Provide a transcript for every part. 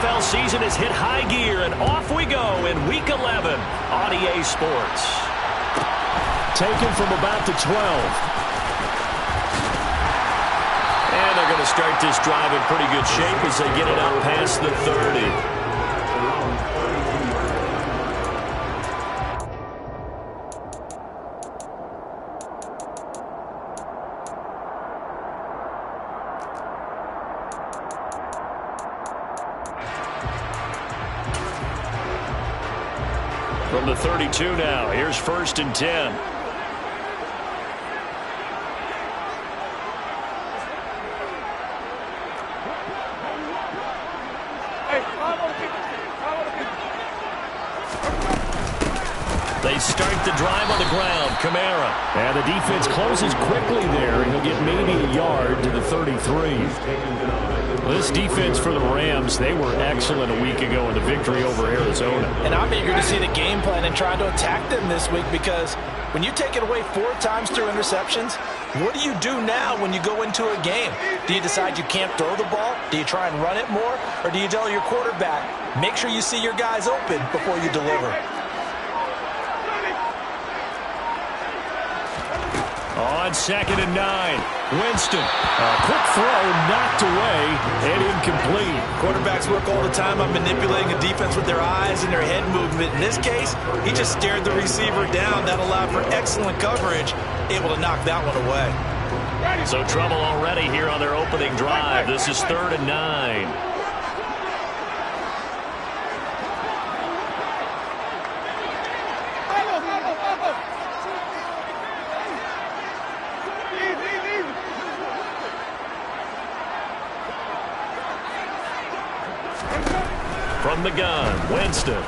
NFL season has hit high gear, and off we go in Week 11 on EA Sports. Taken from about the 12. And they're going to start this drive in pretty good shape as they get it out past the 30. From the 32 now, here's 1st and 10. They start the drive on the ground. Kamara. And the defense closes quickly there, and he'll get maybe a yard to the 33. This defense for the Rams, they were excellent a week ago in the victory over Arizona. And I'm eager to see the game plan and try to attack them this week, because when you take it away 4 times through interceptions, what do you do now when you go into a game? Do you decide you can't throw the ball? Do you try and run it more? Or do you tell your quarterback, make sure you see your guys open before you deliver? On 2nd and 9, Winston. A quick throw knocked away and incomplete. Quarterbacks work all the time on manipulating a defense with their eyes and their head movement. In this case, he just stared the receiver down. That allowed for excellent coverage, able to knock that one away. So trouble already here on their opening drive. This is 3rd and 9. From the gun, Winston.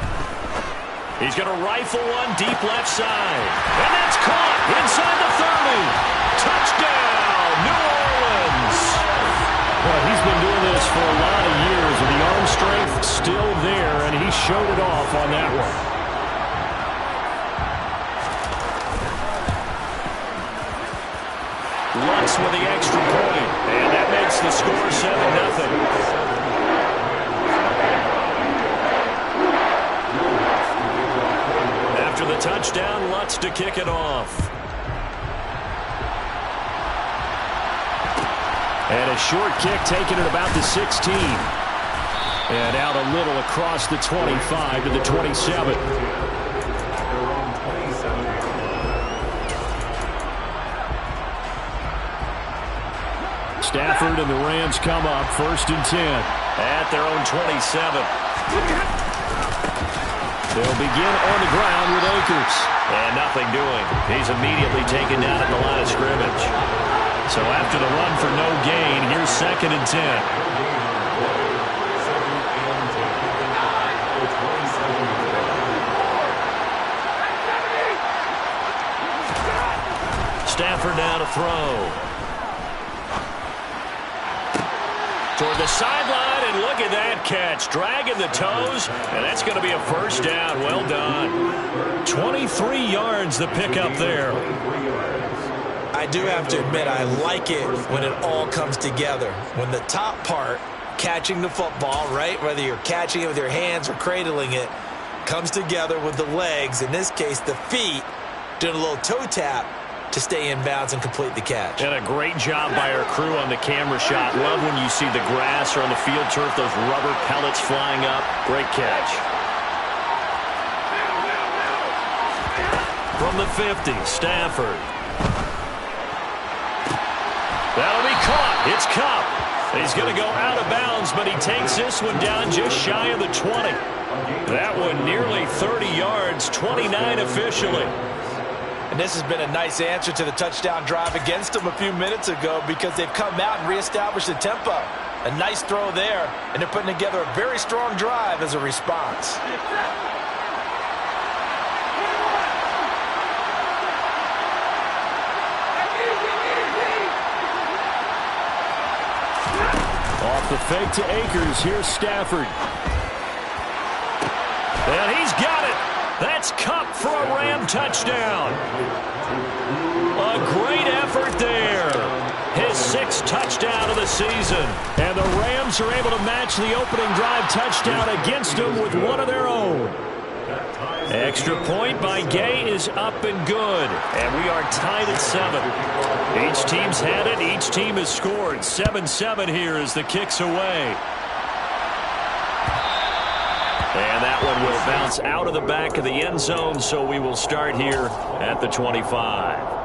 He's going to rifle one deep left side. And that's caught inside the 30. Touchdown, New Orleans. Well, he's been doing this for a lot of years, and the arm strength still there, and he showed it off on that one. Lutz with the extra point, and that makes the score 7-0. After the touchdown, Lutz to kick it off. And a short kick taken at about the 16. And out a little across the 25 to the 27. Stafford and the Rams come up 1st and 10. At their own 27. They'll begin on the ground with Akers. And nothing doing. He's immediately taken down at the line of scrimmage. So after the run for no gain, here's 2nd and 10. Stafford now to throw. Toward the sideline, and look at that catch. Dragging the toes, and that's going to be a 1st down. Well done. 23 yards the pickup there. I do have to admit, I like it when it all comes together. When the top part, catching the football, right, whether you're catching it with your hands or cradling it, comes together with the legs, in this case the feet, doing a little toe tap to stay in bounds and complete the catch. And a great job by our crew on the camera shot. Love when you see the grass or on the field turf, those rubber pellets flying up. Great catch. From the 50, Stafford. That'll be caught. It's Cup. He's going to go out of bounds, but he takes this one down just shy of the 20. That one nearly 30 yards, 29 officially. And this has been a nice answer to the touchdown drive against them a few minutes ago, because they've come out and reestablished the tempo. A nice throw there, and they're putting together a very strong drive as a response. Off the fake to Akers, here's Stafford. And he's got it. That's Cup for a Ram touchdown. A great effort there. His 6th touchdown of the season. And the Rams Rams are able to match the opening drive touchdown against them with one of their own. Extra point by Gay is up and good. And we are tied at 7. Each team's had it. Each team has scored. 7-7 here as the kick's away. And that one will bounce out of the back of the end zone, so we will start here at the 25.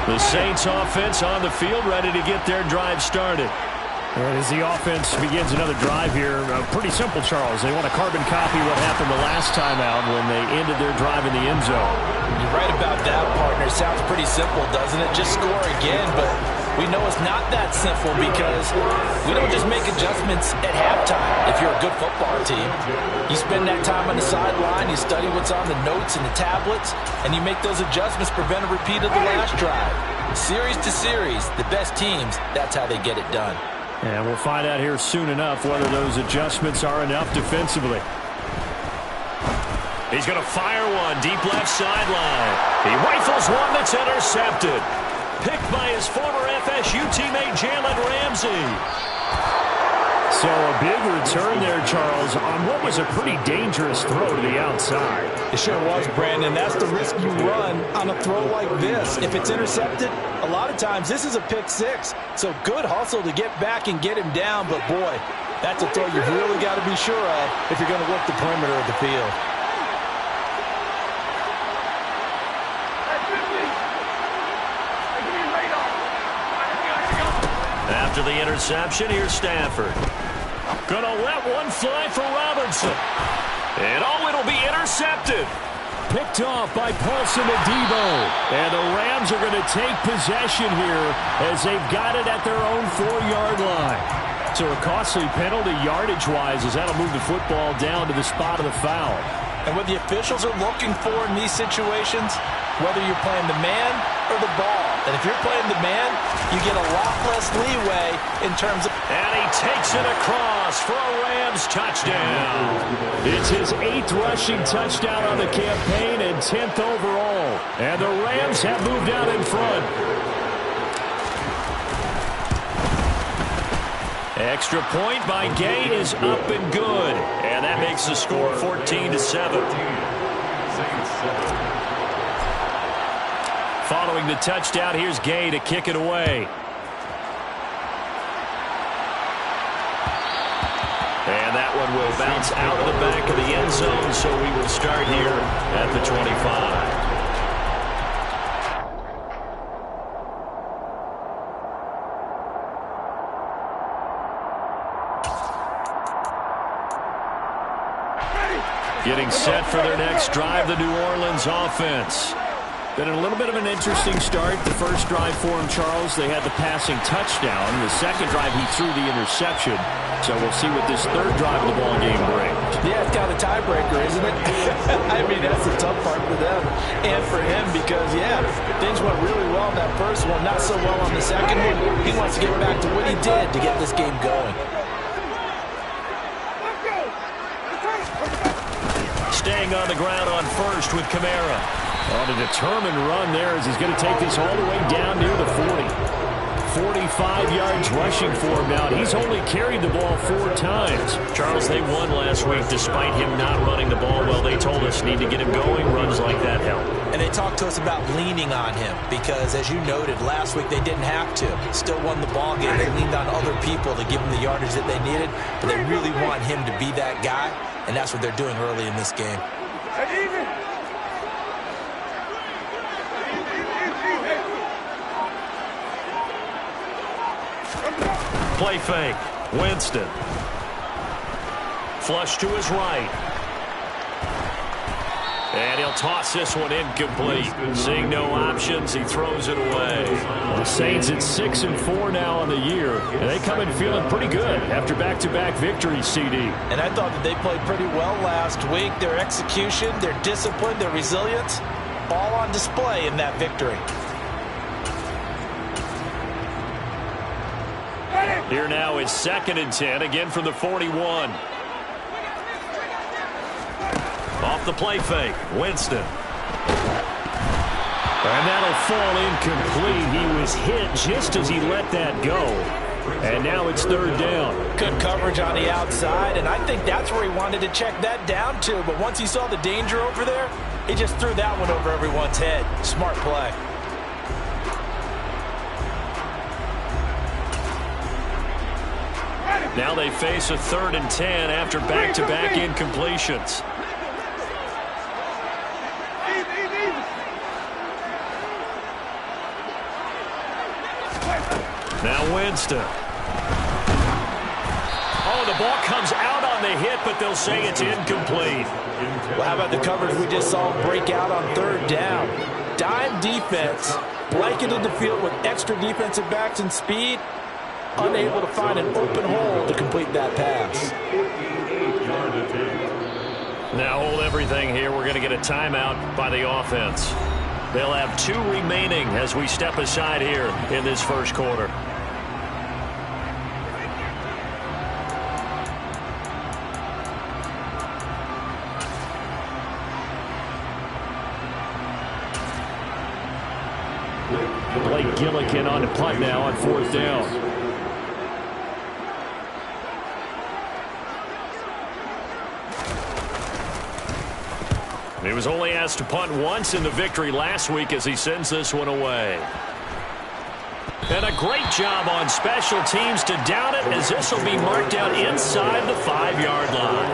The Saints offense on the field, ready to get their drive started. And as the offense begins another drive here, pretty simple, Charles. They want to carbon copy what happened the last time out when they ended their drive in the end zone. You're right about that, partner. Sounds pretty simple, doesn't it? Just score again, but we know it's not that simple because we don't just make adjustments at halftime if you're a good football team. You spend that time on the sideline, you study what's on the notes and the tablets, and you make those adjustments, prevent a repeat of the last drive. Series to series, the best teams, that's how they get it done. And we'll find out here soon enough whether those adjustments are enough defensively. He's going to fire one deep left sideline. He rifles one that's intercepted. Picked by his former FSU teammate Jalen Ramsey. So a big return there, Charles, on what was a pretty dangerous throw to the outside. It sure was, Brandon. That's the risk you run on a throw like this. If it's intercepted, a lot of times this is a pick six. So good hustle to get back and get him down. But, boy, that's a throw you've really got to be sure of if you're going to work the perimeter of the field. After the interception, here's Stafford. Gonna let one fly for Robinson. And it'll be intercepted. Picked off by Paulson Adebo. And the Rams are going to take possession here as they've got it at their own 4-yard line. So a costly penalty yardage-wise as that'll move the football down to the spot of the foul. And what the officials are looking for in these situations, whether you're playing the man or the ball. And if you're playing the man, you get a lot less leeway in terms of... And he takes it across for a Rams touchdown. It's his 8th rushing touchdown on the campaign and 10th overall. And the Rams have moved out in front. Extra point by Gay is up and good. And that makes the score 14-7. Following the touchdown, here's Gay to kick it away. And that one will bounce out of the back of the end zone, so we will start here at the 25. Getting set for their next drive, the New Orleans offense. Been a little bit of an interesting start. The first drive for him, Charles, they had the passing touchdown. The second drive, he threw the interception. So we'll see what this third drive of the ball game brings. Yeah, it's kind of a tiebreaker, isn't it? I mean, that's the tough part for them and for him because, yeah, things went really well in that first one, not so well on the second one. He wants to get back to what he did to get this game going. Staying on the ground on first with Kamara. On a determined run there as he's going to take this all the way down near the 40. 45 yards rushing for him now. He's only carried the ball 4 times. Charles, they won last week despite him not running the ball well. They told us need to get him going. Runs like that help. And they talked to us about leaning on him because, as you noted, last week they didn't have to. Still won the ball game. They leaned on other people to give him the yardage that they needed, but they really want him to be that guy, and that's what they're doing early in this game. Play fake. Winston. Flush to his right. And he'll toss this one incomplete. Seeing no options, he throws it away. The Saints at 6-4 now on the year. And they come in feeling pretty good after back-to-back victories, CD. And I thought that they played pretty well last week. Their execution, their discipline, their resilience, all on display in that victory. Here now is 2nd and 10, again from the 41. Off the play fake, Winston. And that'll fall incomplete. He was hit just as he let that go. And now it's 3rd down. Good coverage on the outside, and I think that's where he wanted to check that down to. But once he saw the danger over there, he just threw that one over everyone's head. Smart play. Now they face a 3rd and 10 after back-to-back incompletions. Now Winston. Oh, the ball comes out on the hit, but they'll say it's incomplete. Well, how about the coverage we just saw break out on 3rd down? Dime defense, blanketed the field with extra defensive backs and speed, unable to find an open hole to complete that pass. Now hold everything here. We're going to get a timeout by the offense. They'll have 2 remaining as we step aside here in this first quarter. Blake Gillikin on the punt now on 4th down. He was only asked to punt once in the victory last week as he sends this one away. And a great job on special teams to down it, as this will be marked out inside the 5-yard line.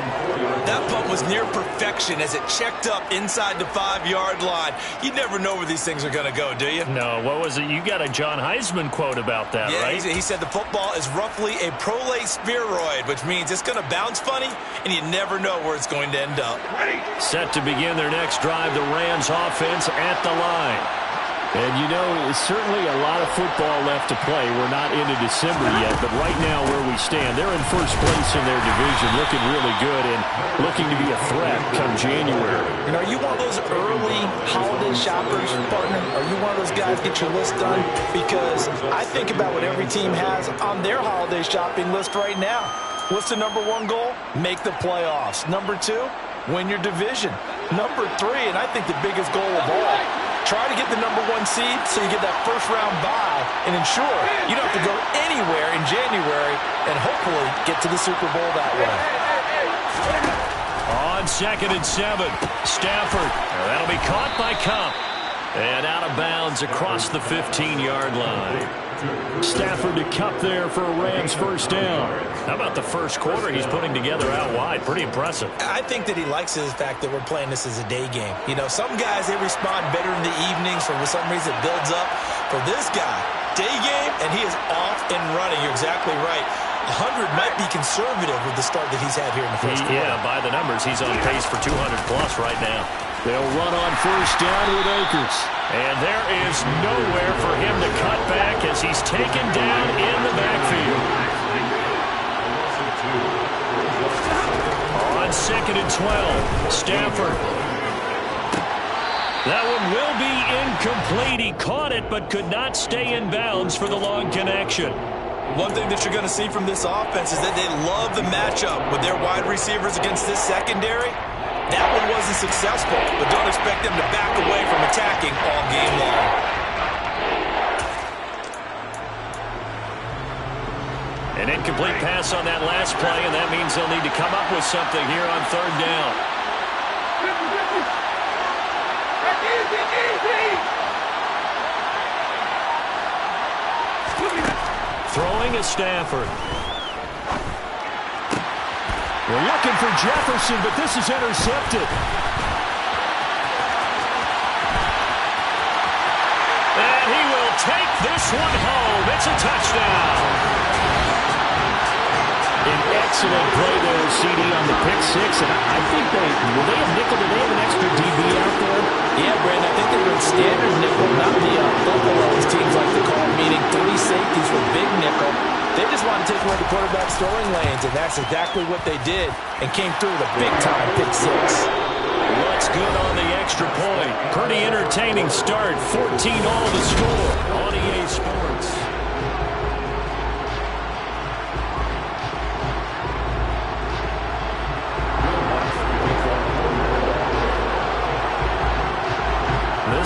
That punt was near perfection as it checked up inside the 5-yard line. You never know where these things are going to go, do you? No, what was it? You got a John Heisman quote about that, yeah, right? He said the football is roughly a prolate spheroid, which means it's going to bounce funny, and you never know where it's going to end up. Set to begin their next drive, the Rams offense at the line. And, you know, it's certainly a lot of football left to play. We're not into December yet, but right now where we stand, they're in first place in their division, looking really good and looking to be a threat come January. And are you one of those early holiday shoppers, partner? Are you one of those guys get your list done? Because I think about what every team has on their holiday shopping list right now. What's the number 1 goal? Make the playoffs. Number 2, win your division. Number 3, and I think the biggest goal of all, try to get the number 1 seed so you get that first-round bye and ensure you don't have to go anywhere in January and hopefully get to the Super Bowl that way. On 2nd and 7, Stafford. That'll be caught by Cup. And out of bounds across the 15-yard line. Stafford to Cup there for a Rams first down. How about the first quarter he's putting together out wide? Pretty impressive. I think that he likes the fact that we're playing this as a day game. You know, some guys, they respond better in the evenings. For some reason, it builds up. For this guy, day game, and he is off and running. You're exactly right. 100 might be conservative with the start that he's had here in the first quarter. Yeah, by the numbers, he's on pace for 200-plus right now. They'll run on first down with Akers. And there is nowhere for him to cut back as he's taken down in the backfield. On 2nd and 12, Stafford. That one will be incomplete. He caught it but could not stay in bounds for the long connection. One thing that you're going to see from this offense is that they love the matchup with their wide receivers against this secondary. That one wasn't successful, but don't expect them to back away from attacking all game long. An incomplete pass on that last play, and that means they'll need to come up with something here on 3rd down. Throwing is Stafford. We're looking for Jefferson, but this is intercepted. And he will take this one home. It's a touchdown. An excellent play there, CD, on the pick 6. And I think will they have nickel? Do they have an extra DB out there? Yeah, Brandon, I think they were in standard nickel, not the bubble as teams like to call, meaning 3 safeties with big nickel. They just want to take away the quarterback's throwing lanes, and that's exactly what they did and came through with a big-time pick 6. What's good on the extra point? Pretty entertaining start. 14 all to score on EA Sports.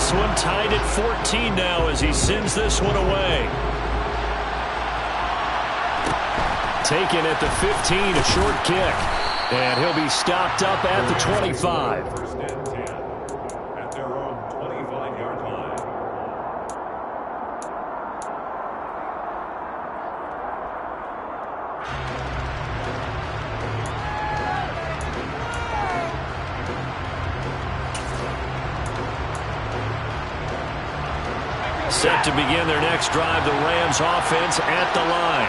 this one tied at 14 now as he sends this one away. Taken at the 15, a short kick. And he'll be stopped up at the 25. First and 10 at their own 25-yard line. Set to begin their next drive, the Rams offense at the line.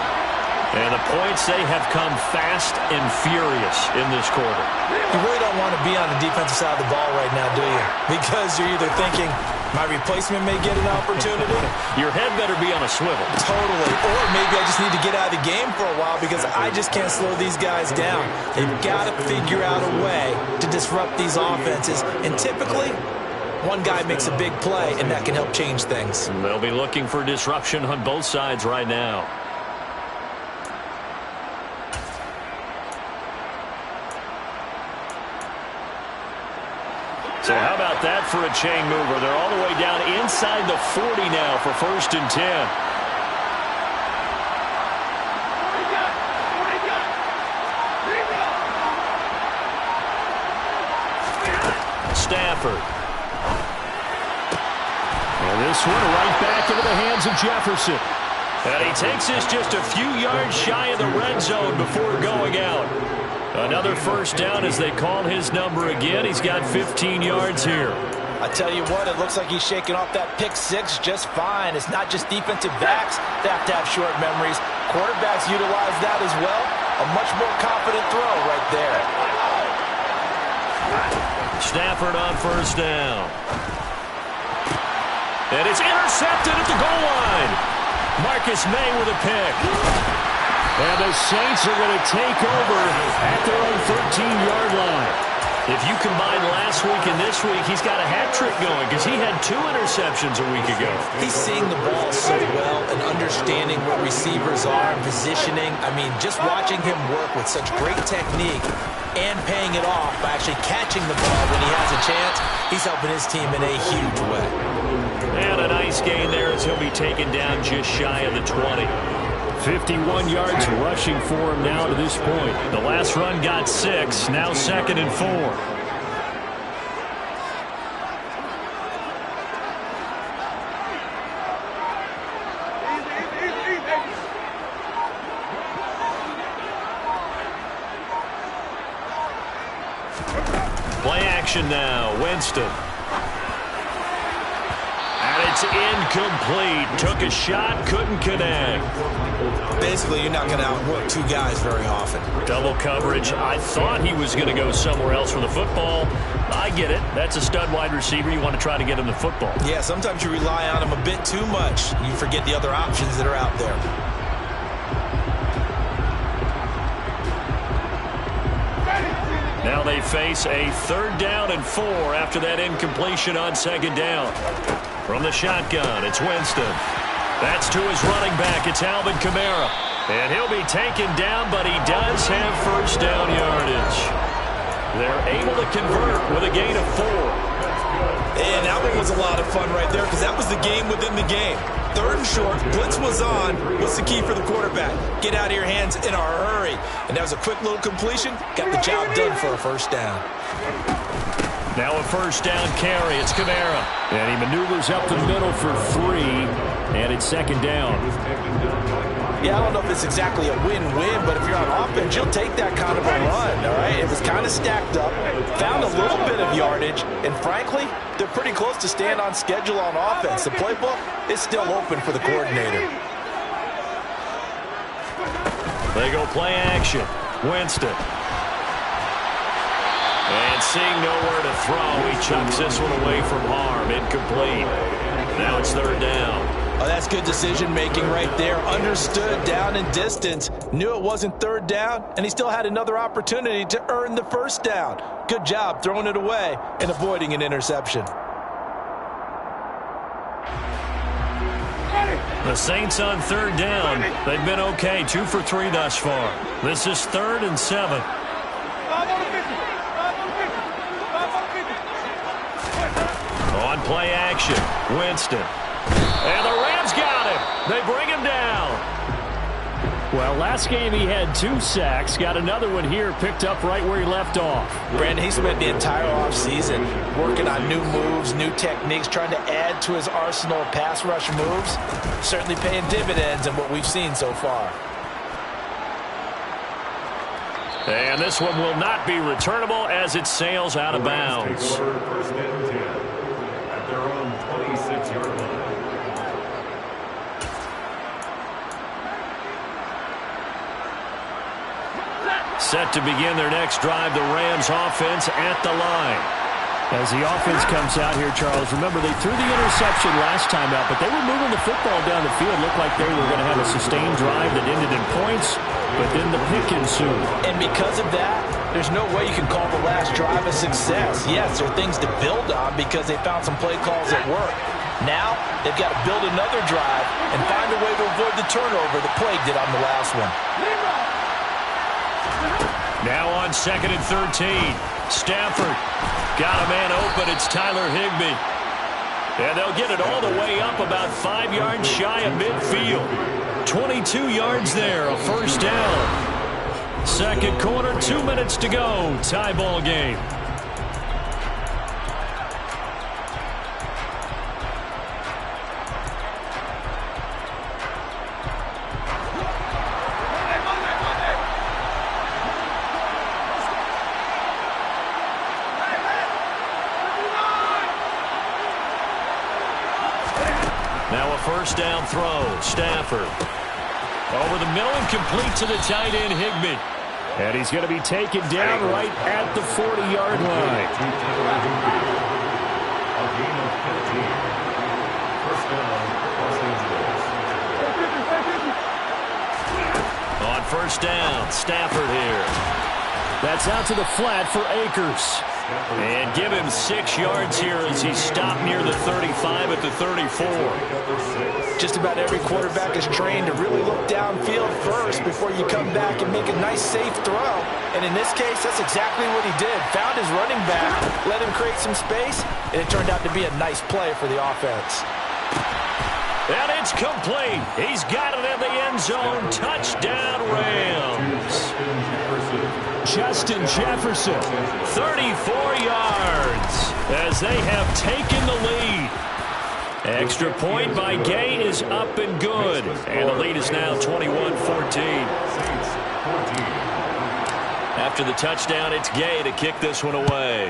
And the points, they have come fast and furious in this quarter. You really don't want to be on the defensive side of the ball right now, do you? Because you're either thinking, my replacement may get an opportunity. Your head better be on a swivel. Totally. Or maybe I just need to get out of the game for a while because I just can't slow these guys down. They've got to figure out a way to disrupt these offenses. And typically, one guy makes a big play, and that can help change things. And they'll be looking for disruption on both sides right now. So how about that for a chain mover? They're all the way down inside the 40 now for 1st and 10. Stafford. And this one right back into the hands of Jefferson. And he takes this just a few yards shy of the red zone before going out. Another first down as they call his number again. He's got 15 yards here. I tell you what, it looks like he's shaking off that pick six just fine. It's not just defensive backs that have to have short memories. Quarterbacks utilize that as well. A much more confident throw right there. Stafford on first down. And it's intercepted at the goal line. Marcus May with a pick. And the Saints are going to take over at their own 13-yard line. If you combine last week and this week, he's got a hat trick going because he had 2 interceptions a week ago. He's seeing the ball so well and understanding where receivers are and positioning. I mean, just watching him work with such great technique and paying it off by actually catching the ball when he has a chance, he's helping his team in a huge way. And a nice gain there as he'll be taken down just shy of the 20. 51 yards rushing for him now to this point. The last run got 6, now 2nd and 4. Play action now, Winston. And it's incomplete. Took a shot, couldn't connect. Basically, you're not going to outwork 2 guys very often. Double coverage. I thought he was going to go somewhere else for the football. I get it. That's a stud wide receiver. You want to try to get him the football. Yeah, sometimes you rely on him a bit too much. You forget the other options that are out there. Now they face a 3rd down and 4 after that incompletion on 2nd down. From the shotgun, it's Winston. That's to his running back. It's Alvin Kamara. And he'll be taken down, but he does have first down yardage. They're able to convert with a gain of 4. And that one was a lot of fun right there because that was the game within the game. 3rd and short, blitz was on. What's the key for the quarterback? Get out of your hands in a hurry. And that was a quick little completion. Got the job done for a first down. Now a first down carry. It's Kamara. And he maneuvers up the middle for 3. And it's 2nd down. Yeah, I don't know if it's exactly a win-win, but if you're on offense, you'll take that kind of a run, all right? It was kind of stacked up, found a little bit of yardage, and frankly, they're pretty close to staying on schedule on offense. The playbook is still open for the coordinator. They go play action. Winston. And seeing nowhere to throw, he chucks this one away from harm. Incomplete. Now it's 3rd down. Oh, that's good decision-making right there. Understood down and distance. Knew it wasn't 3rd down, and he still had another opportunity to earn the first down. Good job throwing it away and avoiding an interception. The Saints on 3rd down. They've been okay, 2 for 3 thus far. This is 3rd and 7. On play action. Winston. And the Rams got him. They bring him down. Well, last game he had 2 sacks. Got another one here, picked up right where he left off. Brandon, he spent the entire offseason working on new moves, new techniques, trying to add to his arsenal of pass rush moves. Certainly paying dividends in what we've seen so far. And this one will not be returnable as it sails out of bounds. First and 10 at their own 26-yard line. Set to begin their next drive, the Rams offense at the line. As the offense comes out here, Charles, remember they threw the interception last time out, but they were moving the football down the field. Looked like they were going to have a sustained drive that ended in points, but then the pick ensued. And because of that, there's no way you can call the last drive a success. Yes, there are things to build on because they found some play calls that work. Now, they've got to build another drive and find a way to avoid the turnover the Plague did on the last one. Now on 2nd and 13. Stafford got a man open. It's Tyler Higbee. And they'll get it all the way up about 5 yards shy of midfield. 22 yards there, a first down. Second quarter, 2 minutes to go. Tie ball game. Now a first down throw. Stafford. Over the middle and complete to the tight end, Higbee. And he's going to be taken down right at the 40-yard line. A gain of 15. First down, Los Angeles. On first down, Stafford here. That's out to the flat for Akers. And give him 6 yards here as he stopped near the 35 at the 34. Just about every quarterback is trained to really look downfield first before you come back and make a nice, safe throw. And in this case, that's exactly what he did. Found his running back, let him create some space, and it turned out to be a nice play for the offense. And it's complete. He's got it in the end zone. Touchdown, Rams. Justin Jefferson. 34 yards as they have taken the lead. Extra point by Gay is up and good. And the lead is now 21-14. After the touchdown, it's Gay to kick this one away.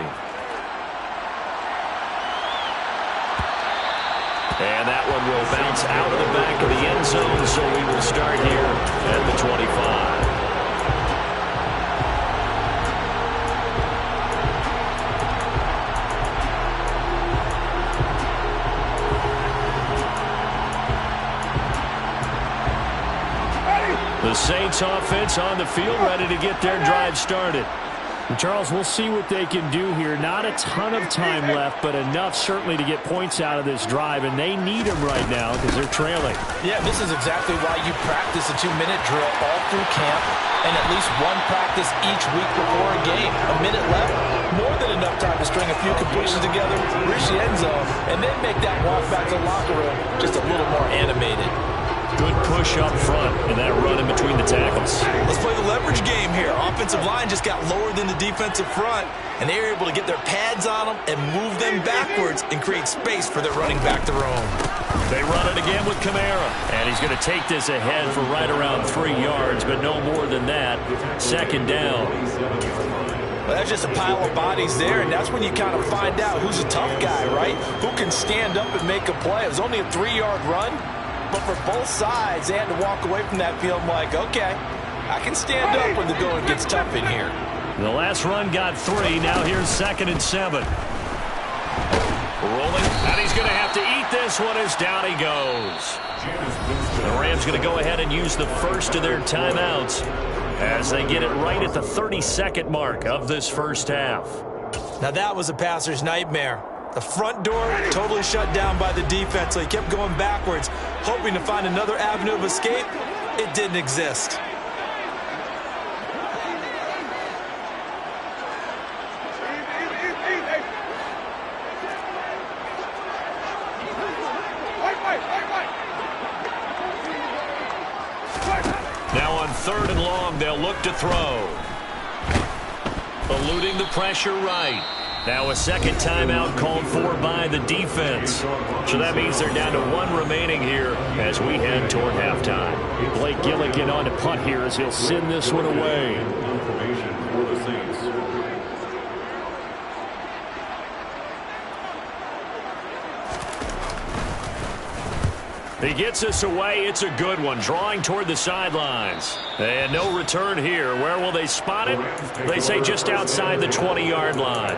And that one will bounce out of the back of the end zone, so we will start here at the 25. The Saints offense on the field, ready to get their drive started. And Charles, we'll see what they can do here. Not a ton of time left, but enough certainly to get points out of this drive, and they need them right now because they're trailing. Yeah, this is exactly why you practice a 2-minute drill all through camp and at least one practice each week before a game. A minute left, more than enough time to string a few completions together, reach the end zone, and then make that walk back to the locker room just a little more animated. Good push up front and that run in between the tackles. Let's play the leverage game here. Offensive line just got lower than the defensive front, and they were able to get their pads on them and move them backwards and create space for their running back to roam. They run it again with Kamara, and he's going to take this ahead for right around 3 yards, but no more than that. Second down. Well, that's just a pile of bodies there, and that's when you kind of find out who's a tough guy, right? Who can stand up and make a play. It was only a 3-yard run. But for both sides, they had to walk away from that field like, okay, I can stand up when the going gets tough in here. The last run got 3. Now here's 2nd and 7. Rolling, and he's going to have to eat this one as down he goes. The Rams going to go ahead and use the first of their timeouts as they get it right at the 32nd mark of this first half. Now that was a passer's nightmare. The front door totally shut down by the defense, so he kept going backwards, hoping to find another avenue of escape. It didn't exist. long. They'll look to throw. Eluding the pressure right. Now a second timeout called for by the defense. So that means they're down to 1 remaining here as we head toward halftime. Blake Gilligan on to punt here as he'll send this one away. He gets us away. It's a good one. Drawing toward the sidelines. And no return here. Where will they spot it? They say just outside the 20-yard line.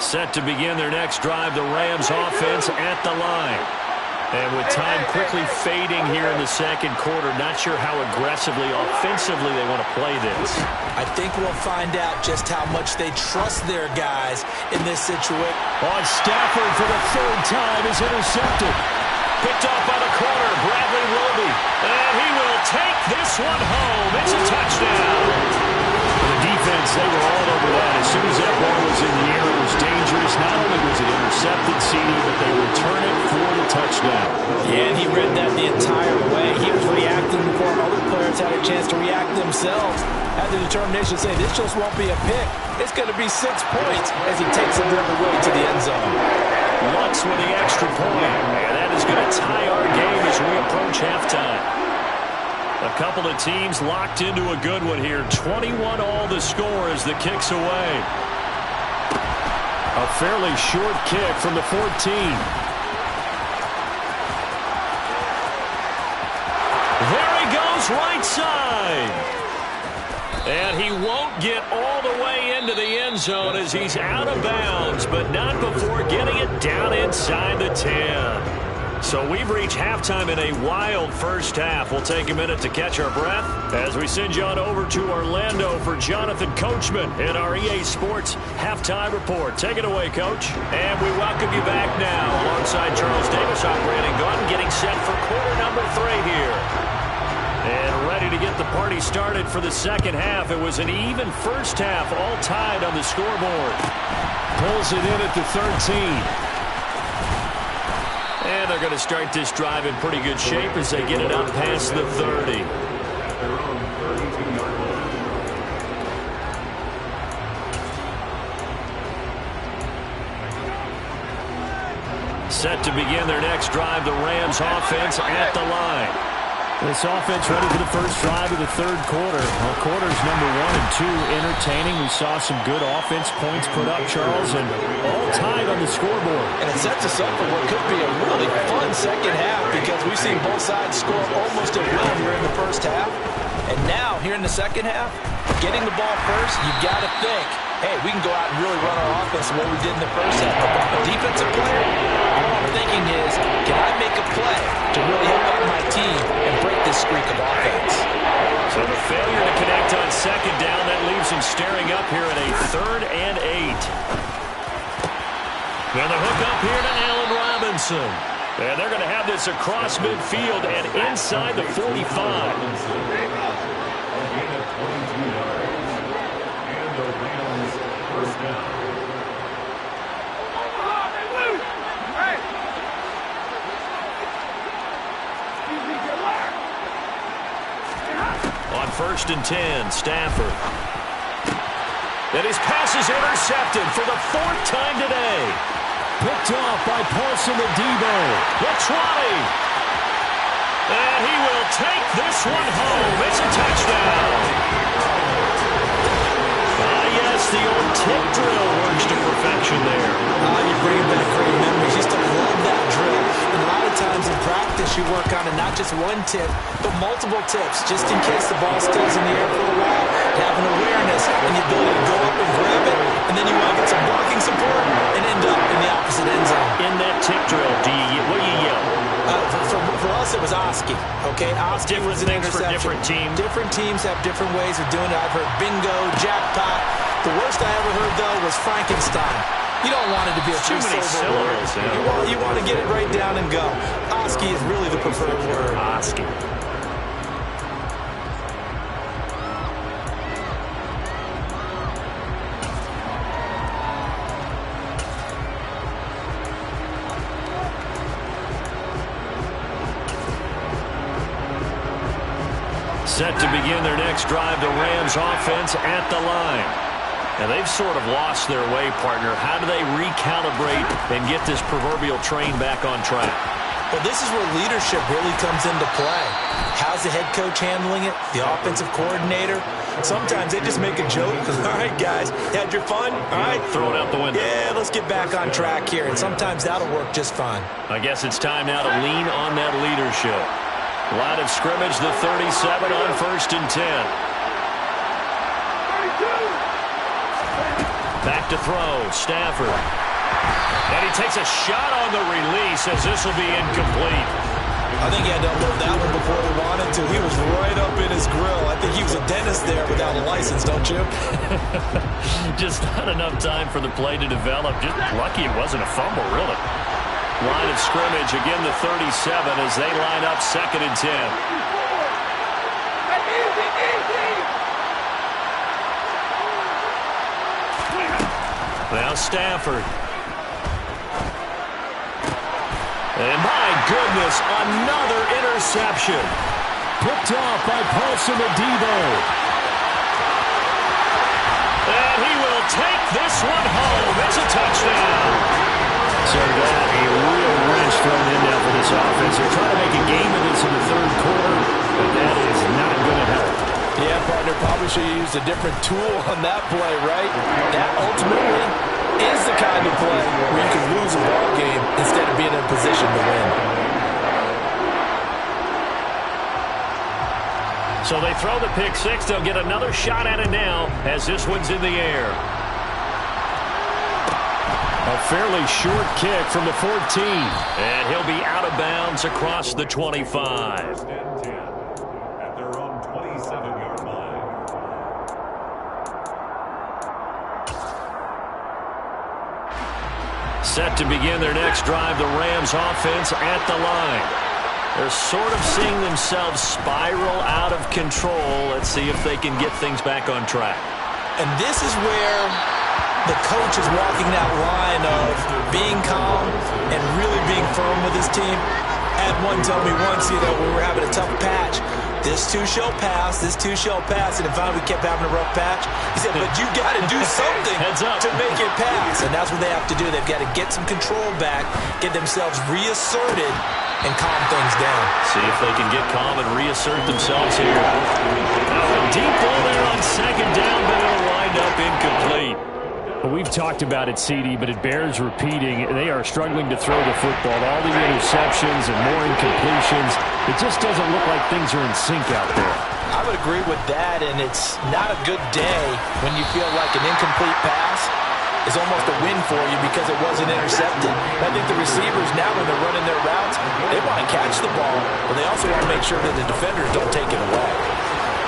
Set to begin their next drive, the Rams offense at the line. And with time quickly fading here in the second quarter, not sure how aggressively, offensively they want to play this. I think we'll find out just how much they trust their guys in this situation. On Stafford for the 3rd time is intercepted. Picked off by the corner, Bradley Roby. And he will take this one home. It's a touchdown. The defense, they were all over that. As soon as that ball was in the air, it was dangerous. Not only was it intercepted, CD, but they return it for the touchdown. Yeah, and he read that the entire way. He was reacting before other players had a chance to react themselves. Had the determination to say, this just won't be a pick. It's going to be 6 points as he takes it the other way to the end zone. Lutz with the extra point. And that is going to tie our game as we approach halftime. A couple of teams locked into a good one here. 21 all the score as the kick's away. A fairly short kick from the 14. There he goes, right side. And he won't get all the way into the end zone as he's out of bounds, but not before getting it down inside the 10. So we've reached halftime in a wild first half. We'll take a minute to catch our breath as we send you on over to Orlando for Jonathan Coachman in our EA Sports Halftime Report. Take it away, Coach. And we welcome you back now alongside Charles Davis operating gun, getting set for quarter number 3 here. And ready to get the party started for the second half. It was an even first half, all tied on the scoreboard. Pulls it in at the 13. And they're going to start this drive in pretty good shape as they get it up past the 30. Set to begin their next drive, the Rams offense at the line. This offense ready for the first drive of the 3rd quarter. Well, quarters number 1 and 2 entertaining. We saw some good offense points put up, Charles, and all tied on the scoreboard. And it sets us up for what could be a really fun second half because we've seen both sides score almost at will here in the first half. And now, here in the second half, getting the ball first, you've got to think, hey, we can go out and really run our offense the way we did in the first half. But a defensive player, all I'm thinking is, can I make a play to really help out my team and break this streak of offense? So the failure to connect on second down, that leaves him staring up here at a 3rd and 8. Now the hook up here to Allen Robinson. And they're going to have this across midfield and inside the 45. On 1st and 10, Stafford. And his pass is intercepted for the 4th time today. Picked off by Paulson Adebo. The 20. And he will take this one home. It's a touchdown. Yes, the old tip drill works to perfection there. You bring back great memories. Used to love that drill. And a lot of times in practice, you work on it, not just one tip, but multiple tips, just in case the ball stays in the air for a while. Have an awareness and the ability to go up and grab it, and then you want to get some blocking support and end up in the opposite end zone. In that tip drill, what do you yell? For us, it was Oski. Okay, Oski was an interception. For different teams. Different teams have different ways of doing it. I've heard bingo, jackpot. The worst I ever heard, though, was Frankenstein. You don't want it to be a too many syllables. Yeah. You want to get it right down and go. Oski is really the preferred word. Oski. Set to begin their next drive, the Rams offense at the line. And they've sort of lost their way, partner. How do they recalibrate and get this proverbial train back on track? Well, this is where leadership really comes into play. How's the head coach handling it? The offensive coordinator? Sometimes they just make a joke. All right, guys, had your fun? All right. Throw it out the window. Yeah, let's get back on track here. And sometimes that'll work just fine. I guess it's time now to lean on that leadership. Line of scrimmage, the 37 on 1st and 10. Back to throw, Stafford. And he takes a shot on the release as this will be incomplete. I think he had to unload that one before he wanted to. He was right up in his grill. I think he was a dentist there without a license, don't you? Just not enough time for the play to develop. Just lucky it wasn't a fumble, really. Line of scrimmage, again the 37 as they line up 2nd and 10. Now Stafford. And my goodness, another interception. Picked off by Paulson Adebo. And he will take this one home. It's a touchdown. So that a real wrench thrown in now for this offense. They're trying to make a game of this in the 3rd quarter, but that is not going to help. Yeah, partner, probably should have used a different tool on that play, right? That ultimately is the kind of play where you can lose a ball game instead of being in a position to win. So they throw the pick six. They'll get another shot at it now as this one's in the air. A fairly short kick from the 14. And he'll be out of bounds across the 25. At their own 27-yard line. Set to begin their next drive, the Rams offense at the line. They're sort of seeing themselves spiral out of control. Let's see if they can get things back on track. And this is where the coach is walking that line of being calm and really being firm with his team. Had one tell me once, we were having a tough patch. This too shall pass, this too shall pass. And finally we kept having a rough patch. He said, but you got to do something to make it pass. And that's what they have to do. They've got to get some control back, get themselves reasserted, and calm things down. See if they can get calm and reassert themselves here. Now a deep ball there on 2nd down, but it'll wind up incomplete. Well, we've talked about it, CD, but it bears repeating. They are struggling to throw the football. All the interceptions and more incompletions. It just doesn't look like things are in sync out there. I would agree with that, and it's not a good day when you feel like an incomplete pass is almost a win for you because it wasn't intercepted. I think the receivers now, when they're running their routes, they want to catch the ball, but they also want to make sure that the defenders don't take it away.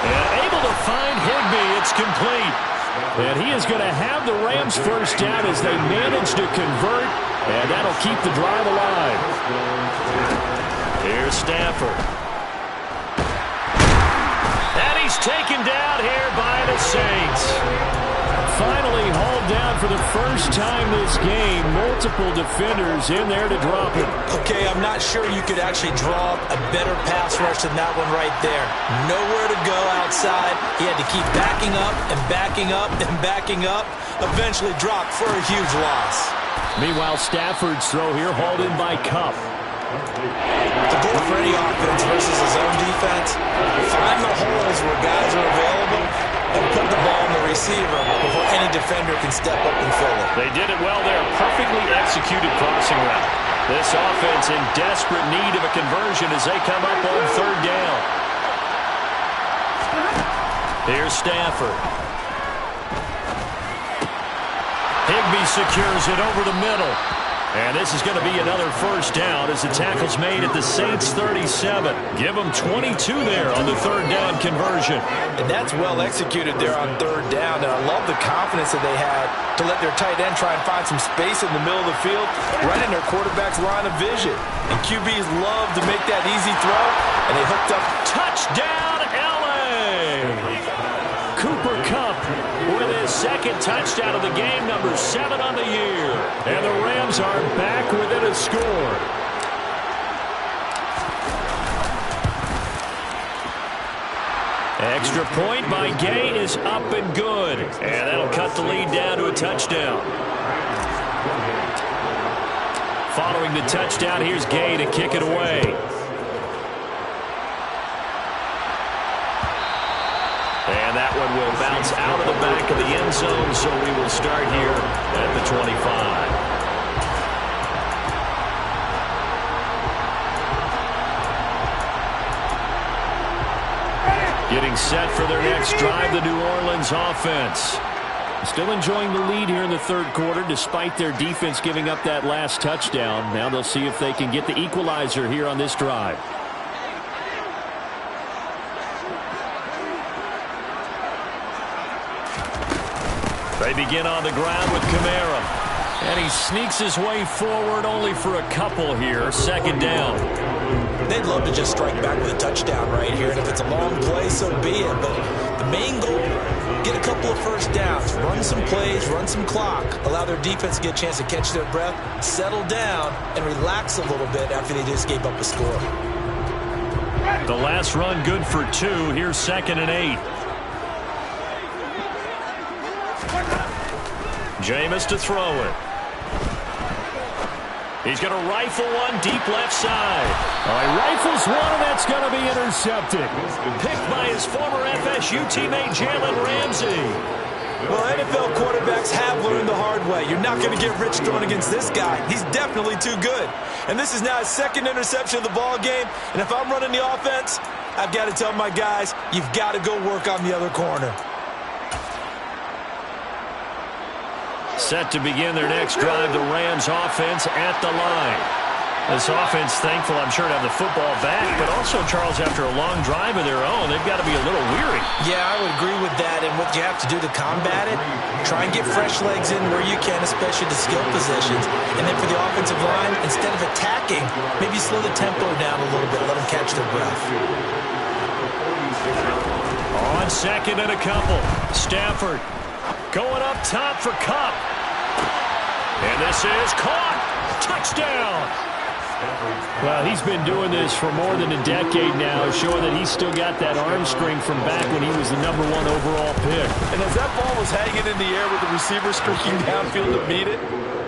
And able to find Higbee. It's complete. And he is going to have the Rams first down as they manage to convert, and that'll keep the drive alive. Here's Stafford. And he's taken down here by the Saints. Finally hauled down for the first time this game. Multiple defenders in there to drop him. Okay, I'm not sure you could actually draw up a better pass rush than that one right there. Nowhere to go outside. He had to keep backing up and backing up and backing up. Eventually dropped for a huge loss. Meanwhile, Stafford's throw here hauled in by Kupp. The goal for any offense versus his own defense, find the holes where guys are available and put the ball on the receiver before any defender can step up and fill it. They did it well there. Perfectly executed crossing route. This offense in desperate need of a conversion as they come up on 3rd down. Here's Stafford. Higbee secures it over the middle. And this is going to be another first down as the tackle's made at the Saints 37. Give them 22 there on the 3rd down conversion. And that's well executed there on 3rd down. And I love the confidence that they had to let their tight end try and find some space in the middle of the field, right in their quarterback's line of vision. And QBs love to make that easy throw, and they hooked up. Touchdown, L.A. Cooper Kupp with his 2nd touchdown of the game, number 7 on the year. And the Rams are back within a score. Extra point by Gay is up and good. And that'll cut the lead down to a touchdown. Following the touchdown, here's Gay to kick it away. And that one will bounce out of the back of the end zone, so we will start here at the 25. Getting set for their next drive, the New Orleans offense. Still enjoying the lead here in the third quarter, despite their defense giving up that last touchdown. Now they'll see if they can get the equalizer here on this drive. They begin on the ground with Kamara. And he sneaks his way forward only for a couple here. Second down. They'd love to just strike back with a touchdown right here. And if it's a long play, so be it. But the main goal, get a couple of first downs. Run some plays, run some clock. Allow their defense to get a chance to catch their breath, settle down, and relax a little bit after they just gave up a score. The last run good for 2. Here's 2nd and 8. Jameis to throw it. He's going to rifle one deep left side. He rifles one, and that's going to be intercepted. Picked by his former FSU teammate Jalen Ramsey. Well, NFL quarterbacks have learned the hard way. You're not going to get rich throwing against this guy. He's definitely too good. And this is now his 2nd interception of the ball game. And if I'm running the offense, I've got to tell my guys, you've got to go work on the other corner. Set to begin their next drive, the Rams offense at the line. This offense, thankful, I'm sure, to have the football back, but also, Charles, after a long drive of their own, they've got to be a little weary. Yeah, I would agree with that, and what you have to do to combat it, try and get fresh legs in where you can, especially the skill positions. And then for the offensive line, instead of attacking, maybe slow the tempo down a little bit, let them catch their breath. On 2nd and a couple, Stafford going up top for Kupp. And this is caught. Touchdown. Well, he's been doing this for more than a decade now, showing that he's still got that arm strength from back when he was the #1 overall pick. And as that ball was hanging in the air with the receiver streaking downfield to meet it,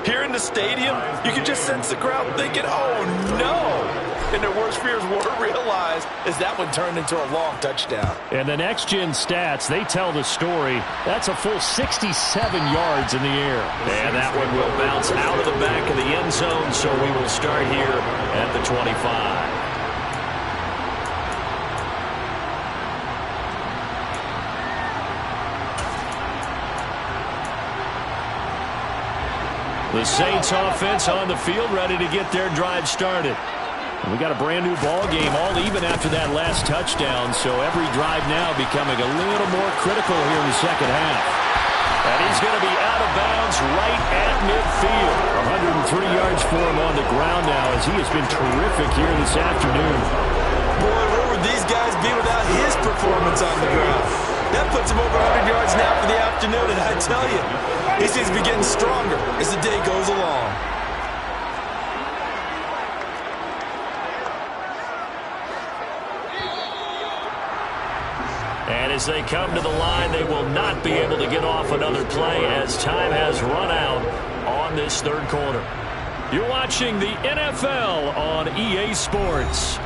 here in the stadium, you could just sense the crowd thinking, oh, no. And their worst fears were realized as that one turned into a long touchdown. And the next-gen stats, they tell the story. That's a full 67 yards in the air. And that one will bounce out of the back of the end zone, so we will start here at the 25. The Saints offense on the field, ready to get their drive started. We got a brand new ball game, all even after that last touchdown, so every drive now becoming a little more critical here in the second half. And he's going to be out of bounds right at midfield. 103 yards for him on the ground now, as he has been terrific here this afternoon. Boy, where would these guys be without his performance on the ground? That puts him over 100 yards now for the afternoon, and I tell you, he seems to be getting stronger as the day goes along. And as they come to the line, they will not be able to get off another play as time has run out on this third quarter. You're watching the NFL on EA Sports.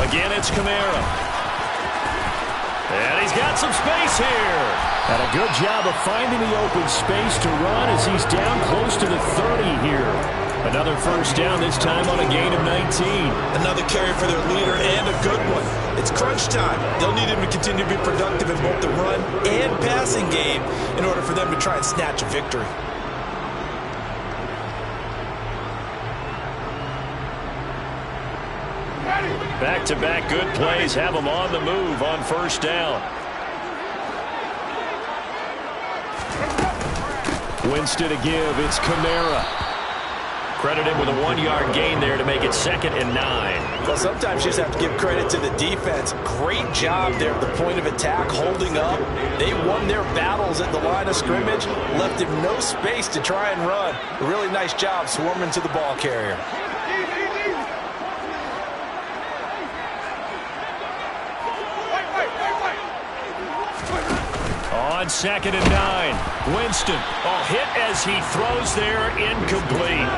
Again, it's Kamara. And he's got some space here. And a good job of finding the open space to run as he's down close to the 30 here. Another first down, this time on a gain of 19. Another carry for their leader and a good one. It's crunch time. They'll need him to continue to be productive in both the run and passing game in order for them to try and snatch a victory. Back-to-back good plays have them on the move on first down. Winston to give. It's Kamara. Credited with a 1-yard gain there to make it 2nd and 9. Well, sometimes you just have to give credit to the defense. Great job there at the point of attack, holding up. They won their battles at the line of scrimmage, left him no space to try and run. A really nice job swarming to the ball carrier. On 2nd and 9, Winston. Oh, hit as he throws there, incomplete.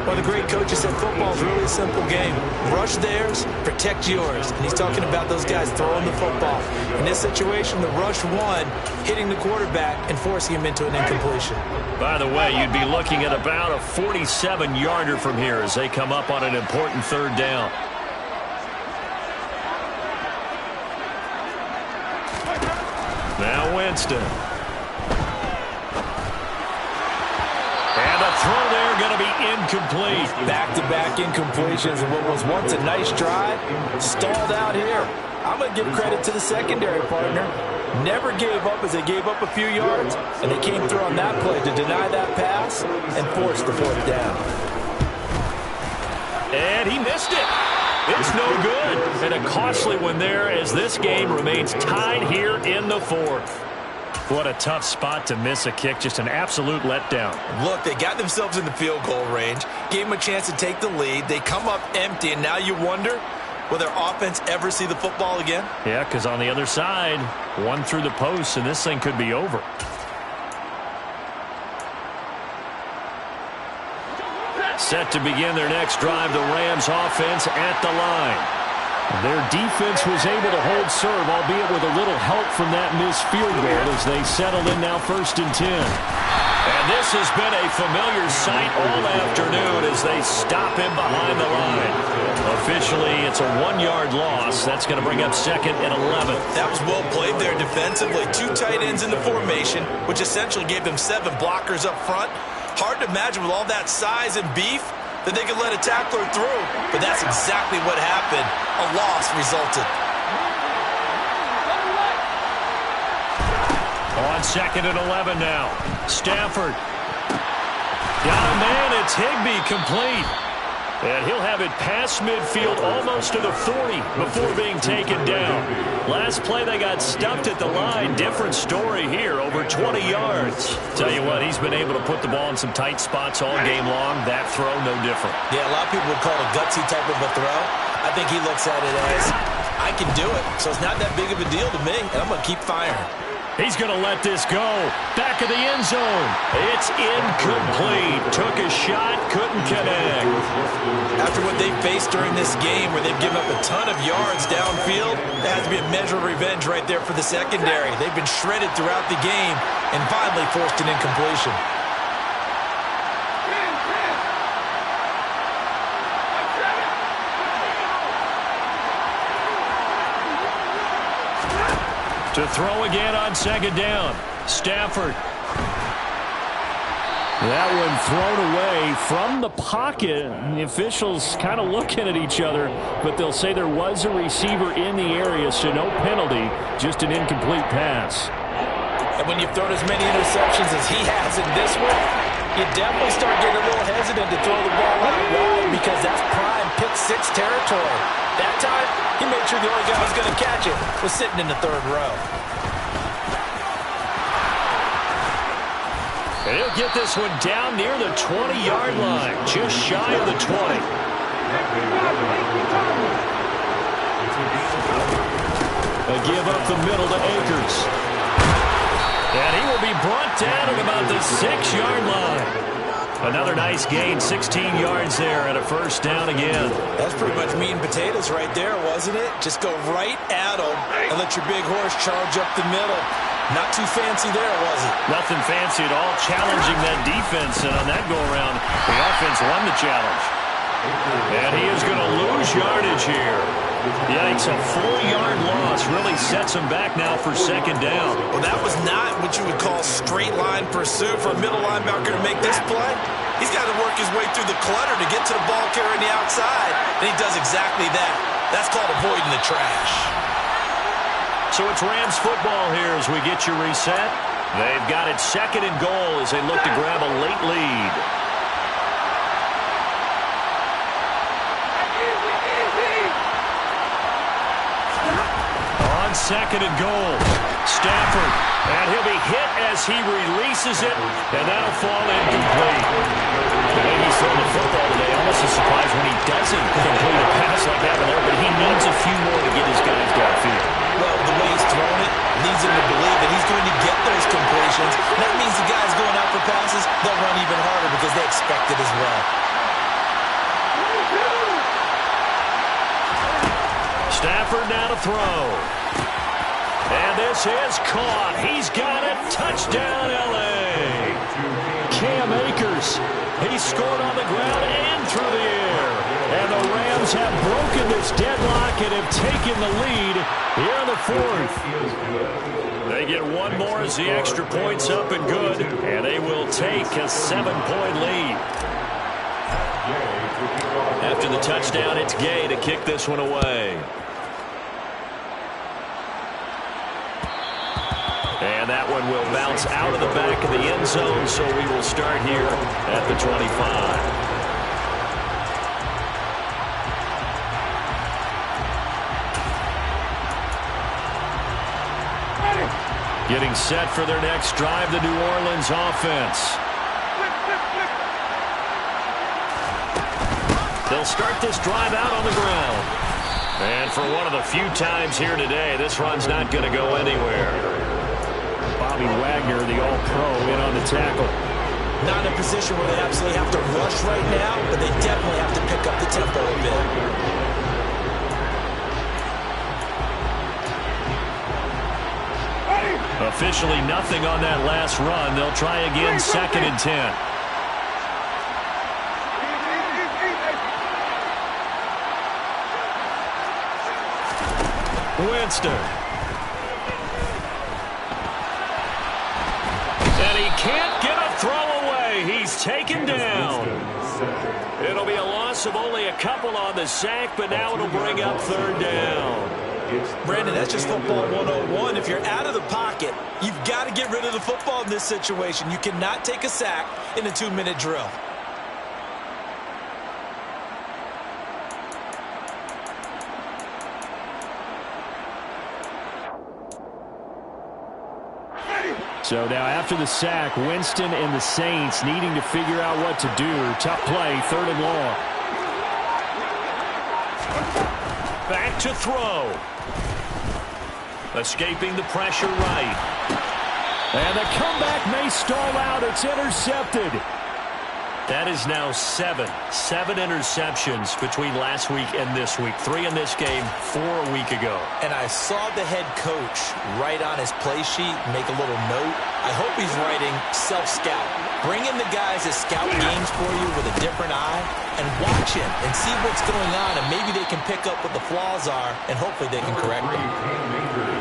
Well, the great coaches said football is really a simple game. Rush theirs, protect yours. And he's talking about those guys throwing the football. In this situation, the rush won, hitting the quarterback and forcing him into an incompletion. By the way, you'd be looking at about a 47-yarder from here as they come up on an important 3rd down. Now Winston. And a throw there going to be incomplete. Back-to-back incompletions and what was once a nice drive stalled out here. I'm going to give credit to the secondary partner. Never gave up as they gave up a few yards, and they came through on that play to deny that pass and force the 4th down. And he missed it. It's no good. And a costly one there as this game remains tied here in the 4th. What a tough spot to miss a kick. Just an absolute letdown. Look, they got themselves in the field goal range, gave them a chance to take the lead. They come up empty, and now you wonder, will their offense ever see the football again? Yeah, because on the other side, one through the post, and this thing could be over. Set to begin their next drive, the Rams offense at the line. Their defense was able to hold serve, albeit with a little help from that missed field goal as they settle in now 1st and 10. And this has been a familiar sight all afternoon as they stop him behind the line. Officially, it's a 1-yard loss. That's going to bring up 2nd and 11. That was well played there defensively. 2 tight ends in the formation, which essentially gave them 7 blockers up front. Hard to imagine with all that size and beef that they could let a tackler through. But that's exactly what happened. A loss resulted. On 2nd and 11 now. Stafford. Got a man. It's Higbee complete. And he'll have it past midfield almost to the 40 before being taken down. Last play they got stuffed at the line. Different story here, over 20 yards. Tell you what, he's been able to put the ball in some tight spots all game long. That throw, no different. Yeah, a lot of people would call it a gutsy type of a throw. I think he looks at it as, I can do it, so it's not that big of a deal to me, and I'm going to keep firing. He's going to let this go. Back of the end zone. It's incomplete. Took a shot, couldn't connect. After what they faced during this game where they've given up a ton of yards downfield, there has to be a measure of revenge right there for the secondary. They've been shredded throughout the game and finally forced an incompletion. To throw again on 2nd down. Stafford. That one thrown away from the pocket. The officials kind of looking at each other, but they'll say there was a receiver in the area, so no penalty, just an incomplete pass. And when you've thrown as many interceptions as he has in this one, you definitely start getting a little hesitant to throw the ball out wide because that's prime pick-6 territory. That time, he made sure the only guy who was going to catch it was sitting in the 3rd row. And he'll get this one down near the 20-yard line, just shy of the 20. A give up the middle to Akers. And he will be brought down at about the 6-yard line. Another nice gain, 16 yards there and a 1st down again. That's pretty much meat and potatoes right there, wasn't it? Just go right at them and let your big horse charge up the middle. Not too fancy there, was it? Nothing fancy at all, challenging that defense. And on that go-around, the offense won the challenge. And he is going to lose yardage here. Yikes, a 4-yard loss really sets him back now for 2nd down. Well, that was not what you would call straight line pursuit for a middle linebacker to make this play. He's got to work his way through the clutter to get to the ball carrier on the outside, and he does exactly that. That's called avoiding the trash. So it's Rams football here as we get you reset. They've got it 2nd and goal as they look to grab a late lead. On 2nd and goal, Stafford, and he'll be hit as he releases it, and that'll fall incomplete. The way he's throwing the football today, almost a surprise when he doesn't complete a pass like that, but he needs a few more to get his guys downfield. Well, the way he's throwing it leads him to believe that he's going to get those completions. That means the guys going out for passes, they'll run even harder because they expect it as well. Stafford now to throw. And this is caught. He's got it. Touchdown, L.A. Cam Akers. He scored on the ground and through the air. And the Rams have broken this deadlock and have taken the lead here in the 4th. They get one more as the extra point's up and good. And they will take a 7-point lead. After the touchdown, it's Gay to kick this one away. And that one will bounce out of the back of the end zone, so we will start here at the 25. Getting set for their next drive, the New Orleans offense. They'll start this drive out on the ground. And for one of the few times here today, this run's not going to go anywhere. Bobby Wagner, the All-Pro, in on the tackle. Not in a position where they absolutely have to rush right now, but they definitely have to pick up the tempo a bit. Officially nothing on that last run. They'll try again 2nd and 10. Winston. And he can't get a throw away. He's taken down. It'll be a loss of only a couple on the sack, but now it'll bring up 3rd down. Brandon, that's just football 101. If you're out of the pocket, you've got to get rid of the football in this situation. You cannot take a sack in a 2-minute drill. So now after the sack, Winston and the Saints needing to figure out what to do. Tough play, 3rd and long. Back to throw. Escaping the pressure right. And the comeback may stall out. It's intercepted. That is now 7 interceptions between last week and this week. 3 in this game, 4 a week ago. And I saw the head coach write on his play sheet, make a little note. I hope he's writing self-scout. Bring in the guys that scout games for you with a different eye and watch him and see what's going on, and maybe they can pick up what the flaws are, and hopefully they can correct them.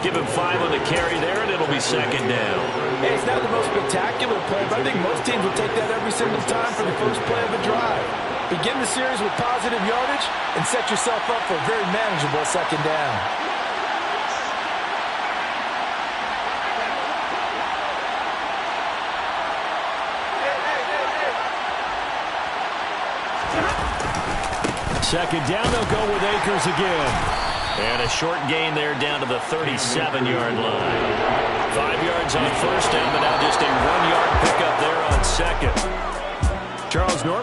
Give him 5 on the carry there, and it'll be 2nd down. Hey, it's not the most spectacular play, but I think most teams will take that every single time for the first play of a drive. Begin the series with positive yardage and set yourself up for a very manageable 2nd down. Second down, they'll go with Akers again. And a short gain there down to the 37-yard line. 5 yards on 1st down, but now just a 1-yard pickup there on 2nd. Charles Norman.